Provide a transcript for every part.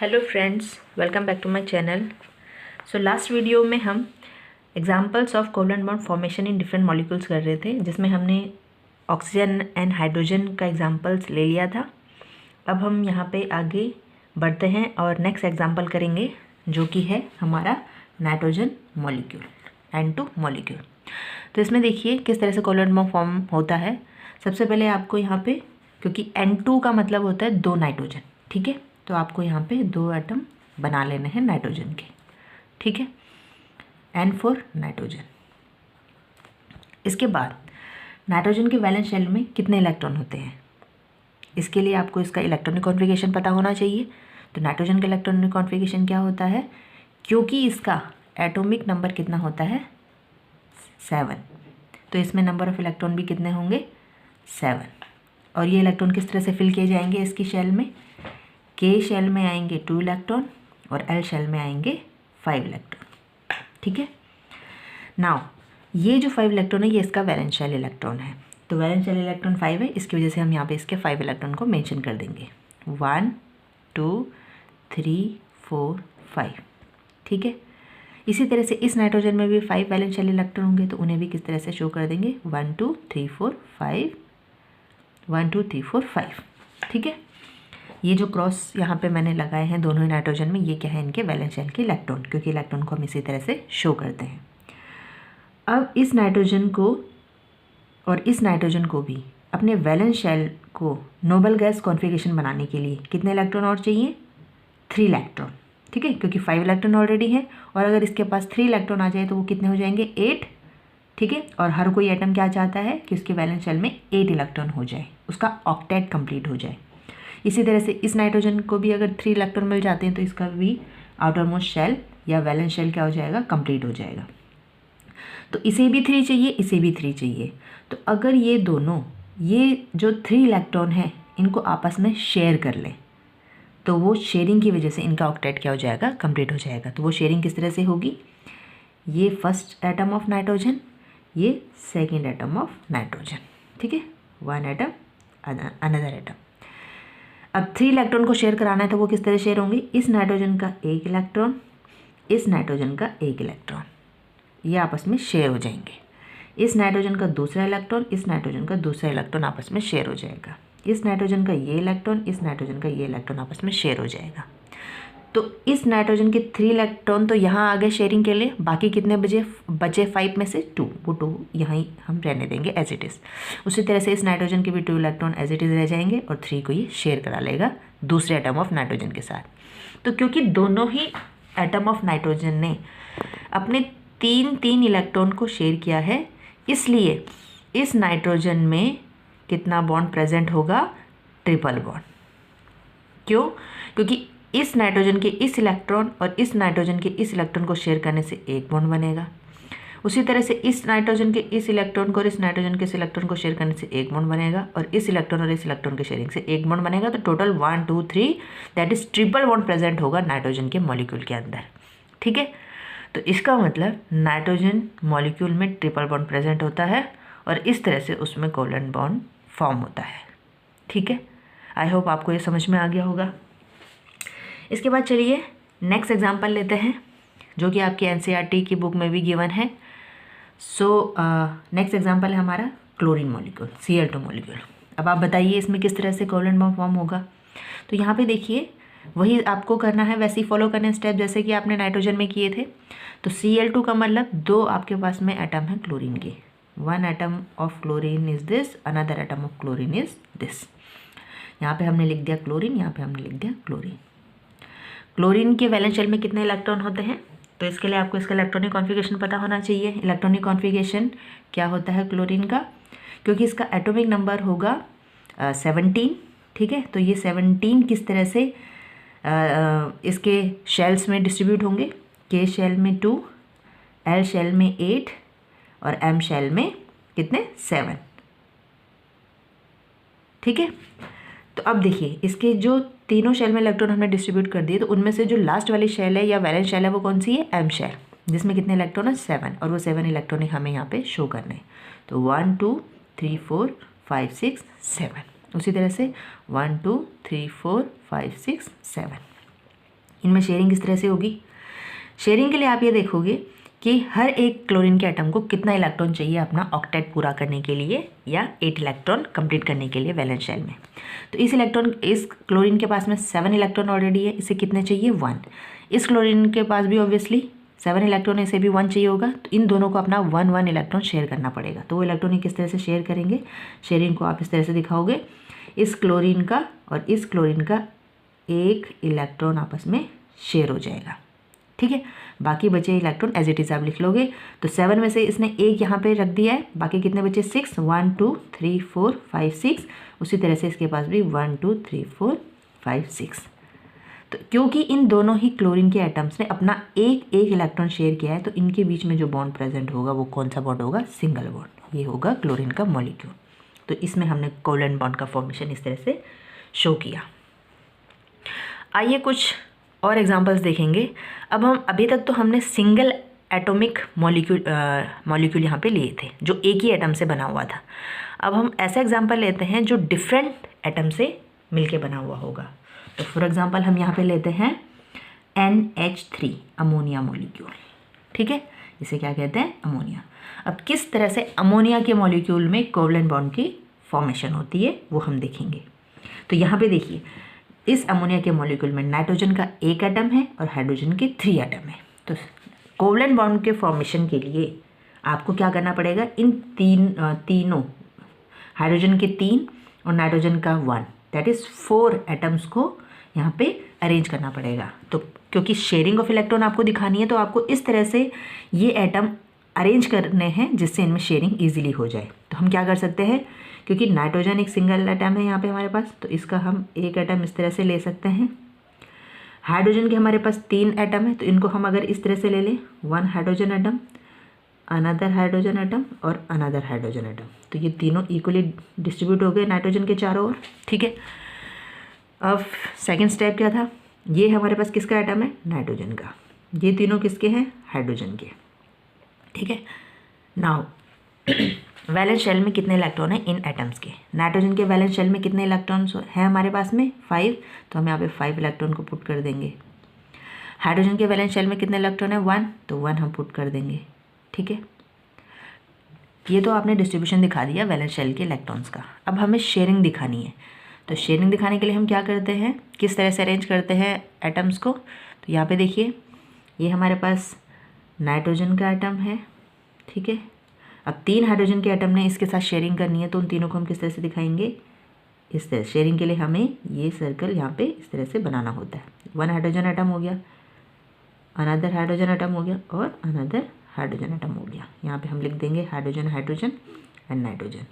Hello friends, welcome back to my channel. So last video में हम examples of covalent bond formation in different molecules कर रहे थे, जिसमें हमने ऑक्सीजन एंड हाइड्रोजन का एग्जांपल्स ले लिया था। अब हम यहाँ पे आगे बढ़ते हैं और नेक्स्ट एग्जांपल करेंगे, जो कि है हमारा नाइट्रोजन मॉलिक्यूल, N2 मॉलिक्यूल। तो इसमें देखिए किस तरह से कोवलेंट बॉन्ड फॉर्म होता है। सबसे पहले आपको यहाँ पे, क्योंकि N2 का मतलब होता है 2 नाइट्रोजन, ठीक है, तो आपको यहाँ पे 2 एटम बना लेने हैं नाइट्रोजन के, ठीक है, N4 नाइट्रोजन। इसके बाद नाइट्रोजन के वैलेंस शेल में कितने इलेक्ट्रॉन होते हैं, इसके लिए आपको इसका इलेक्ट्रॉनिक कॉन्फ़िगरेशन पता होना चाहिए। तो नाइट्रोजन का इलेक्ट्रॉनिक कॉन्फ़िगरेशन क्या होता है, क्योंकि इसका एटॉमिक नंबर कितना होता है 7, तो इसमें नंबर ऑफ इलेक्ट्रॉन भी कितने होंगे 7। और ये इलेक्ट्रॉन किस तरह से फिल किए जाएंगे इसकी शेल में, के शेल में आएंगे 2 इलेक्ट्रॉन और एल शेल में आएंगे 5 इलेक्ट्रॉन, ठीक है। नाउ ये जो 5 इलेक्ट्रॉन है ये इसका वैलेंस शेल इलेक्ट्रॉन है, तो वैलेंस शेल इलेक्ट्रॉन 5 है, इसकी वजह से हम यहाँ पे इसके 5 इलेक्ट्रॉन को मेंशन कर देंगे 1 2 3 4 5, ठीक है। इसी तरह से इस नाइट्रोजन में भी 5 वैलेंस शेल इलेक्ट्रॉन होंगे, तो उन्हें भी किस तरह से शो कर देंगे 1 2 3 4 5 1 2 3 4 5, ठीक है। ये जो क्रॉस यहाँ पे मैंने लगाए हैं दोनों ही नाइट्रोजन में, ये क्या है इनके वैलेंस शेल के इलेक्ट्रॉन, क्योंकि इलेक्ट्रॉन को हम इसी तरह से शो करते हैं। अब इस नाइट्रोजन को और इस नाइट्रोजन को भी अपने वैलेंस शेल को नोबल गैस कॉन्फ़िगरेशन बनाने के लिए कितने इलेक्ट्रॉन और चाहिए 3 इलेक्ट्रॉन, ठीक है, क्योंकि 5 इलेक्ट्रॉन ऑलरेडी है, और अगर इसके पास 3 इलेक्ट्रॉन आ जाए तो वो कितने हो जाएंगे 8, ठीक है। और हर कोई एटम क्या चाहता है कि उसके वैलेंस शेल में 8 इलेक्ट्रॉन हो जाए, उसका ऑक्टेट कंप्लीट हो जाए। इसी तरह से इस नाइट्रोजन को भी अगर 3 इलेक्ट्रॉन मिल जाते हैं तो इसका भी आउटर मोस्ट शेल या वैलेंस शेल क्या हो जाएगा कंप्लीट हो जाएगा। तो इसे भी 3 चाहिए, इसे भी 3 चाहिए, तो अगर ये दोनों, ये जो 3 इलेक्ट्रॉन है इनको आपस में शेयर कर लें, तो वो शेयरिंग की वजह से इनका ऑक्टेट क्या हो जाएगा कंप्लीट हो जाएगा। तो वो शेयरिंग किस तरह से होगी, ये फर्स्ट एटम ऑफ नाइट्रोजन, ये सेकेंड एटम ऑफ नाइट्रोजन, ठीक है, 1 एटम अनदर एटम। अब 3 इलेक्ट्रॉन को शेयर कराना है, तो वो किस तरह शेयर होंगे, इस नाइट्रोजन का 1 इलेक्ट्रॉन, इस नाइट्रोजन का 1 इलेक्ट्रॉन, ये आपस में शेयर हो जाएंगे। इस नाइट्रोजन का दूसरा इलेक्ट्रॉन, इस नाइट्रोजन का दूसरा इलेक्ट्रॉन आपस में शेयर हो जाएगा। इस नाइट्रोजन का ये इलेक्ट्रॉन, इस नाइट्रोजन का ये इलेक्ट्रॉन आपस में शेयर हो जाएगा। तो इस नाइट्रोजन के 3 इलेक्ट्रॉन तो यहाँ आ गए शेयरिंग के लिए, बाकी कितने बचे 5 में से 2, वो 2 यहाँ ही हम रहने देंगे एज इट इज़। उसी तरह से इस नाइट्रोजन के भी 2 इलेक्ट्रॉन एज इट इज़ रह जाएंगे और 3 को ये शेयर करा लेगा दूसरे एटम ऑफ नाइट्रोजन के साथ। तो क्योंकि दोनों ही एटम ऑफ नाइट्रोजन ने अपने 3 इलेक्ट्रॉन को शेयर किया है, इसलिए इस नाइट्रोजन में कितना बॉन्ड प्रेजेंट होगा, ट्रिपल बॉन्ड। क्यों, क्योंकि इस नाइट्रोजन के इस इलेक्ट्रॉन और इस नाइट्रोजन के इस इलेक्ट्रॉन को शेयर करने से एक बॉन्ड बनेगा। उसी तरह से इस नाइट्रोजन के इस इलेक्ट्रॉन को और इस नाइट्रोजन के इस इलेक्ट्रॉन को शेयर करने से एक बॉन्ड बनेगा, और इस इलेक्ट्रॉन और इस इलेक्ट्रॉन के शेयरिंग से एक बॉन्ड बनेगा। तो total 1 2 3 that is triple bond present होगा नाइट्रोजन के मॉलिक्यूल के अंदर, ठीक है। तो इसका मतलब नाइट्रोजन मॉलिक्यूल में ट्रिपल बॉन्ड प्रेजेंट होता है और इस तरह से उसमें कोवलेंट बॉन्ड फॉर्म होता है, ठीक है। आई होप आपको ये समझ में आ गया होगा। इसके बाद चलिए नेक्स्ट एग्जांपल लेते हैं, जो कि आपकी एनसीईआरटी की बुक में भी गिवन है। सो नेक्स्ट एग्जांपल है हमारा क्लोरीन मॉलिक्यूल, Cl2 मॉलिक्यूल। अब आप बताइए इसमें किस तरह से कोवलेंट बॉन्ड फॉर्म होगा। तो यहाँ पे देखिए वही आपको करना है, वैसे ही फॉलो करने स्टेप जैसे कि आपने नाइट्रोजन में किए थे। तो Cl2 का मतलब 2 आपके पास में एटम है क्लोरीन के, 1 atom of chlorine is this, another atom of chlorine is this. यहाँ पे हमने लिख दिया क्लोरीन, यहाँ पे हमने लिख दिया क्लोरीन। क्लोरीन के वैलेंस शेल में कितने इलेक्ट्रॉन होते हैं, तो इसके लिए आपको इसका इलेक्ट्रॉनिक कॉन्फ़िगरेशन पता होना चाहिए। इलेक्ट्रॉनिक कॉन्फ़िगरेशन क्या होता है क्लोरीन का, क्योंकि इसका एटॉमिक नंबर होगा 17, ठीक है। तो ये 17 किस तरह से इसके शेल्स में डिस्ट्रीब्यूट होंगे, के शेल में 2, एल शेल में 8 और एम शेल में कितने 7, ठीक है। तो अब देखिए इसके जो तीनों शेल में इलेक्ट्रॉन हमने डिस्ट्रीब्यूट कर दिए, तो उनमें से जो लास्ट वाली शेल है या वैलेंस शेल है वो कौन सी है, एम शेल, जिसमें कितने इलेक्ट्रॉन है 7, और वो 7 इलेक्ट्रॉन हमें यहाँ पे शो करने हैं। तो 1 2 3 4 5 6 7, उसी तरह से 1 2 3 4 5 6 7, इनमें शेयरिंग किस तरह से होगी? शेयरिंग के लिए आप ये देखोगे कि हर एक क्लोरीन के एटम को कितना इलेक्ट्रॉन चाहिए अपना ऑक्टेट पूरा करने के लिए या 8 इलेक्ट्रॉन कंप्लीट करने के लिए वैलेंस शेल में। तो इस क्लोरीन के पास में 7 इलेक्ट्रॉन ऑलरेडी है, इसे कितने चाहिए? 1। इस क्लोरीन के पास भी ऑब्वियसली 7 इलेक्ट्रॉन है, इसे भी 1 चाहिए होगा। तो इन दोनों को अपना 1 इलेक्ट्रॉन शेयर करना पड़ेगा। तो वो इलेक्ट्रॉन किस तरह से शेयर करेंगे? शेयरिंग को आप इस तरह से दिखाओगे, इस क्लोरीन का और इस क्लोरीन का 1 इलेक्ट्रॉन आपस में शेयर हो जाएगा, ठीक है। बाकी बचे इलेक्ट्रॉन एज इट इज़ आप लिख लोगे। तो 7 में से इसने 1 यहाँ पे रख दिया है, बाकी कितने बचे? 6, 1 2 3 4 5 6। उसी तरह से इसके पास भी 1 2 3 4 5 6। तो क्योंकि इन दोनों ही क्लोरीन के एटम्स ने अपना एक इलेक्ट्रॉन शेयर किया है, तो इनके बीच में जो बॉन्ड प्रेजेंट होगा वो कौन सा बॉन्ड होगा? Single bond. ये होगा क्लोरीन का मॉलिक्यूल। तो इसमें हमने कोवलेंट बॉन्ड का फॉर्मेशन इस तरह से शो किया। आइए कुछ और एग्जांपल्स देखेंगे। अब हम अभी तक तो हमने सिंगल एटॉमिक मॉलिक्यूल यहाँ पे लिए थे जो एक ही एटम से बना हुआ था। अब हम ऐसा एग्जांपल लेते हैं जो डिफरेंट एटम से मिलके बना हुआ होगा। तो फॉर एग्जांपल हम यहाँ पे लेते हैं NH3 अमोनिया मॉलिक्यूल, ठीक है। इसे क्या कहते हैं? अमोनिया। अब किस तरह से अमोनिया के मॉलिक्यूल में कोवलेंट बॉन्ड की फॉर्मेशन होती है वो हम देखेंगे। तो यहाँ पे देखिए, इस अमोनिया के मॉलिक्यूल में नाइट्रोजन का 1 एटम है और हाइड्रोजन के 3 एटम है। तो कोवलेंट बॉन्ड के फॉर्मेशन के लिए आपको क्या करना पड़ेगा? इन तीनों हाइड्रोजन के 3 और नाइट्रोजन का 1 दैट इज़ 4 एटम्स को यहाँ पे अरेंज करना पड़ेगा। तो क्योंकि शेयरिंग ऑफ इलेक्ट्रॉन आपको दिखानी है, तो आपको इस तरह से ये एटम अरेंज करने हैं जिससे इनमें शेयरिंग ईजिली हो जाए। तो हम क्या कर सकते हैं, क्योंकि नाइट्रोजन एक सिंगल एटम है यहाँ पे हमारे पास, तो इसका हम 1 एटम इस तरह से ले सकते हैं। हाइड्रोजन के हमारे पास 3 एटम है, तो इनको हम अगर इस तरह से ले लें, 1 hydrogen atom, another hydrogen atom और अनदर हाइड्रोजन एटम, तो ये तीनों इक्वली डिस्ट्रीब्यूट हो गए नाइट्रोजन के चारों ओर, ठीक है। अब सेकेंड स्टेप क्या था? ये हमारे पास किसका एटम है? नाइट्रोजन का। ये तीनों किसके हैं? हाइड्रोजन के, ठीक है। नाउ वैलेंस शेल में कितने इलेक्ट्रॉन हैं इन एटम्स के? नाइट्रोजन के वैलेंस शेल में कितने इलेक्ट्रॉन्स हैं हमारे पास में? 5। तो हम यहाँ पे 5 इलेक्ट्रॉन को पुट कर देंगे। हाइड्रोजन के वैलेंस शेल में कितने इलेक्ट्रॉन है? 1। तो 1 हम पुट कर देंगे, ठीक है। ये तो आपने डिस्ट्रीब्यूशन दिखा दिया वैलेंस शेल के इलेक्ट्रॉन्स का। अब हमें शेयरिंग दिखानी है। तो शेयरिंग दिखाने के लिए हम क्या करते हैं, किस तरह से अरेंज करते हैं एटम्स को? तो यहाँ पे देखिए, ये हमारे पास नाइट्रोजन का एटम है, ठीक है। अब 3 हाइड्रोजन के एटम ने इसके साथ शेयरिंग करनी है, तो उन तीनों को हम किस तरह से दिखाएंगे? इस तरह। शेयरिंग के लिए हमें ये सर्कल यहाँ पे इस तरह से बनाना होता है। 1 हाइड्रोजन एटम हो गया, अनदर हाइड्रोजन एटम हो गया और अनदर हाइड्रोजन एटम हो गया। यहाँ पे हम लिख देंगे हाइड्रोजन हाइड्रोजन एंड नाइट्रोजन,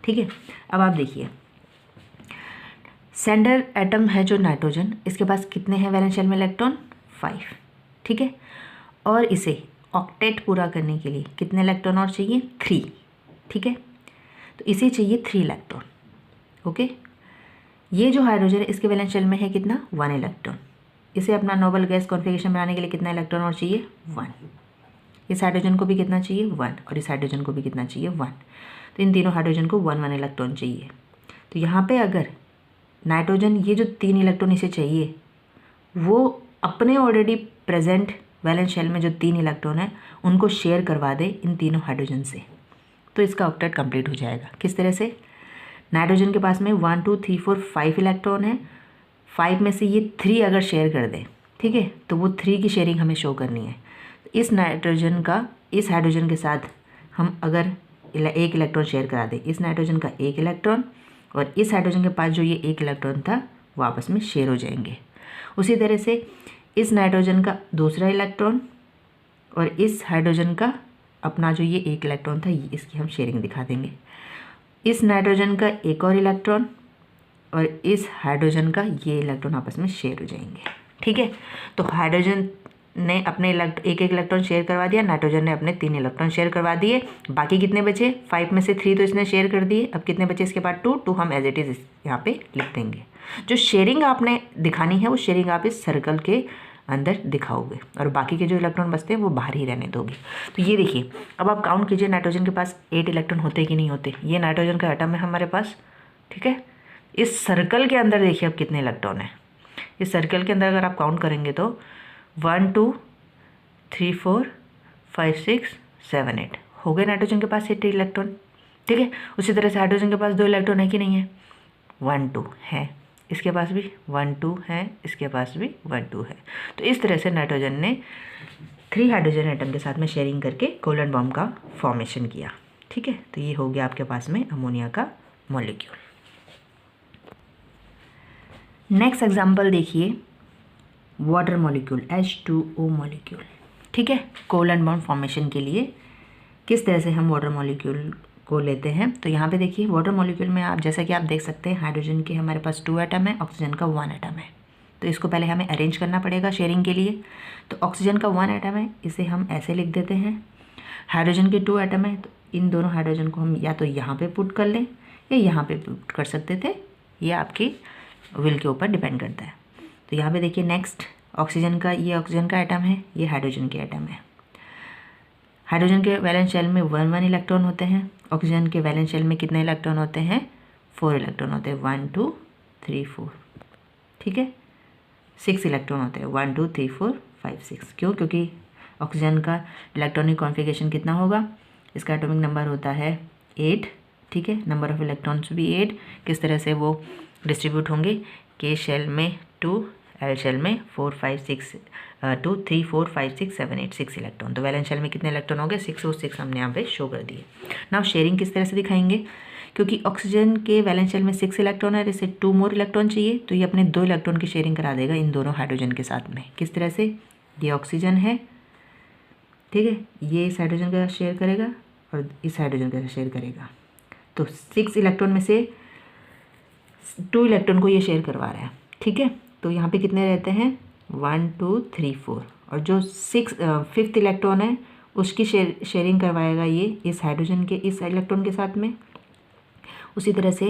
ठीक है। अब आप देखिए, सेंटर एटम है जो नाइट्रोजन, इसके पास कितने हैं वैलेंस शेल में इलेक्ट्रॉन? 5, ठीक है। और इसे ऑक्टेट पूरा करने के लिए कितने इलेक्ट्रॉन और चाहिए? 3, ठीक है। तो इसे चाहिए 3 इलेक्ट्रॉन, ओके। ये जो हाइड्रोजन है इसके वैलेंस शेल में है कितना? 1 इलेक्ट्रॉन। इसे अपना नोबल गैस कॉन्फ़िगरेशन बनाने के लिए कितना इलेक्ट्रॉन और चाहिए? 1। इस हाइड्रोजन को भी कितना चाहिए? 1। और इस हाइड्रोजन को भी कितना चाहिए? 1। तो इन तीनों हाइड्रोजन को 1 इलेक्ट्रॉन चाहिए। तो यहाँ पे अगर नाइट्रोजन ये जो 3 इलेक्ट्रॉन इसे चाहिए, वो अपने ऑलरेडी प्रेजेंट वैलेंस शेल में जो 3 इलेक्ट्रॉन है उनको शेयर करवा दे इन तीनों हाइड्रोजन से, तो इसका ऑक्टेट कंप्लीट हो जाएगा। किस तरह से? नाइट्रोजन के पास में 1 2 3 4 5 इलेक्ट्रॉन है, 5 में से ये 3 अगर शेयर कर दे, ठीक है, तो वो 3 की शेयरिंग हमें शो करनी है। इस नाइट्रोजन का इस हाइड्रोजन के साथ हम अगर 1 इलेक्ट्रॉन शेयर करा दें, इस नाइट्रोजन का 1 इलेक्ट्रॉन और इस हाइड्रोजन के पास जो ये 1 इलेक्ट्रॉन था वो आपस में शेयर हो जाएंगे। उसी तरह से इस नाइट्रोजन का दूसरा इलेक्ट्रॉन और इस हाइड्रोजन का अपना जो ये 1 इलेक्ट्रॉन था, इसकी हम शेयरिंग दिखा देंगे। इस नाइट्रोजन का एक और इलेक्ट्रॉन और इस हाइड्रोजन का ये इलेक्ट्रॉन आपस में शेयर हो जाएंगे, ठीक है। तो हाइड्रोजन ने अपने एक इलेक्ट्रॉन शेयर करवा दिया, नाइट्रोजन ने अपने 3 इलेक्ट्रॉन शेयर करवा दिए। बाकी कितने बचे? 5 में से 3 तो इसने शेयर कर दिए। अब कितने बचे इसके बाद? 2 हम एज इट इज़ यहाँ पे लिख देंगे। जो शेयरिंग आपने दिखानी है वो शेयरिंग आप इस सर्कल के अंदर दिखाओगे और बाकी के जो इलेक्ट्रॉन बचते हैं वो बाहर ही रहने दोगे। तो ये देखिए, अब आप काउंट कीजिए नाइट्रोजन के पास 8 इलेक्ट्रॉन होते कि नहीं होते। ये नाइट्रोजन का एटम है हमारे पास, ठीक है। इस सर्कल के अंदर देखिए अब कितने इलेक्ट्रॉन हैं। इस सर्कल के अंदर अगर आप काउंट करेंगे तो 1 2 3 4 5 6 7 8 हो गए नाइट्रोजन के पास 8 इलेक्ट्रॉन। ठीक है, उसी तरह से हाइड्रोजन के पास 2 इलेक्ट्रॉन है कि नहीं है, 1 2 है, इसके पास भी 1 2 है, इसके पास भी 1 2 है। तो इस तरह से नाइट्रोजन ने 3 हाइड्रोजन एटम के साथ में शेयरिंग करके कोवलेंट बॉन्ड का फॉर्मेशन किया। ठीक है, तो ये हो गया आपके पास में अमोनिया का मॉलिक्यूल। नेक्स्ट एग्जांपल देखिए, वाटर मॉलिक्यूल H2O मॉलिक्यूल। ठीक है, कोवलेंट बॉन्ड फॉर्मेशन के लिए किस तरह से हम वाटर मॉलिक्यूल को लेते हैं। तो यहाँ पे देखिए वाटर मॉलिक्यूल में आप जैसा कि आप देख सकते हैं हाइड्रोजन के हमारे पास 2 एटम है, ऑक्सीजन का 1 एटम है। तो इसको पहले हमें अरेंज करना पड़ेगा शेयरिंग के लिए। तो ऑक्सीजन का 1 एटम है, इसे हम ऐसे लिख देते हैं। हाइड्रोजन के 2 एटम है, तो इन दोनों हाइड्रोजन को हम या तो यहाँ पे पुट कर लें या यहाँ पे पुट कर सकते थे, ये आपकी विल के ऊपर डिपेंड करता है। तो यहाँ पे देखिए नेक्स्ट ऑक्सीजन का, ये ऑक्सीजन का एटम है, ये हाइड्रोजन के एटम है। हाइड्रोजन के वैलेंस शेल में 1 1 इलेक्ट्रॉन होते हैं, ऑक्सीजन के वैलेंस शेल में कितने इलेक्ट्रॉन होते हैं, 4 इलेक्ट्रॉन होते हैं, 1 2 3 4। ठीक है, 6 इलेक्ट्रॉन होते हैं, 1 2 3 4 5 6। क्यों? क्योंकि ऑक्सीजन का इलेक्ट्रॉनिक कॉन्फ़िगरेशन कितना होगा, इसका एटॉमिक नंबर होता है 8। ठीक है, नंबर ऑफ इलेक्ट्रॉन्स भी 8। किस तरह से वो डिस्ट्रीब्यूट होंगे, के शेल में 2, एल शेल में 4 5 6 2 3 4 5 6 7 8 6 इलेक्ट्रॉन। तो वैलेंस शेल में कितने इलेक्ट्रॉन हो गए, 6 और 6 हमने यहाँ पे शो कर दिए। नाउ शेयरिंग किस तरह से दिखाएंगे, क्योंकि ऑक्सीजन के वैलेंस शेल में 6 इलेक्ट्रॉन है, जैसे 2 मोर इलेक्ट्रॉन चाहिए, तो ये अपने 2 इलेक्ट्रॉन की शेयरिंग करा देगा इन दोनों हाइड्रोजन के साथ में। किस तरह से, ये ऑक्सीजन है, ठीक है, ये इस हाइड्रोजन के साथ शेयर करेगा और इस हाइड्रोजन के साथ शेयर करेगा। तो 6 इलेक्ट्रॉन में से 2 इलेक्ट्रॉन को ये शेयर करवा रहा है। ठीक है, तो यहाँ पे कितने रहते हैं, 1 2 3 4, और जो 5th इलेक्ट्रॉन है उसकी शेयरिंग करवाएगा ये इस हाइड्रोजन के इस इलेक्ट्रॉन के साथ में। उसी तरह से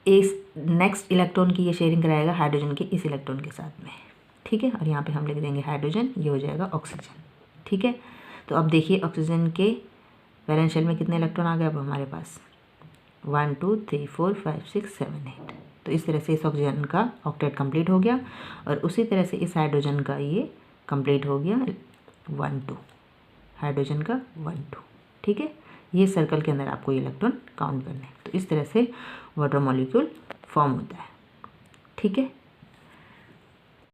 इस नेक्स्ट इलेक्ट्रॉन की ये शेयरिंग कराएगा हाइड्रोजन के इस इलेक्ट्रॉन के साथ में। ठीक है, और यहाँ पे हम लिख देंगे हाइड्रोजन, ये हो जाएगा ऑक्सीजन। ठीक है, तो अब देखिए ऑक्सीजन के वैलेंस शेल में कितने इलेक्ट्रॉन आ गए अब हमारे पास, 1 2 3 4 5 6 7 8। तो इस तरह से इस ऑक्सीजन का ऑक्टेट कंप्लीट हो गया, और उसी तरह से इस हाइड्रोजन का ये कंप्लीट हो गया 1 2, हाइड्रोजन का 1 2। ठीक है, ये सर्कल के अंदर आपको ये इलेक्ट्रॉन काउंट करने हैं। तो इस तरह से वाटर मॉलिक्यूल फॉर्म होता है। ठीक है।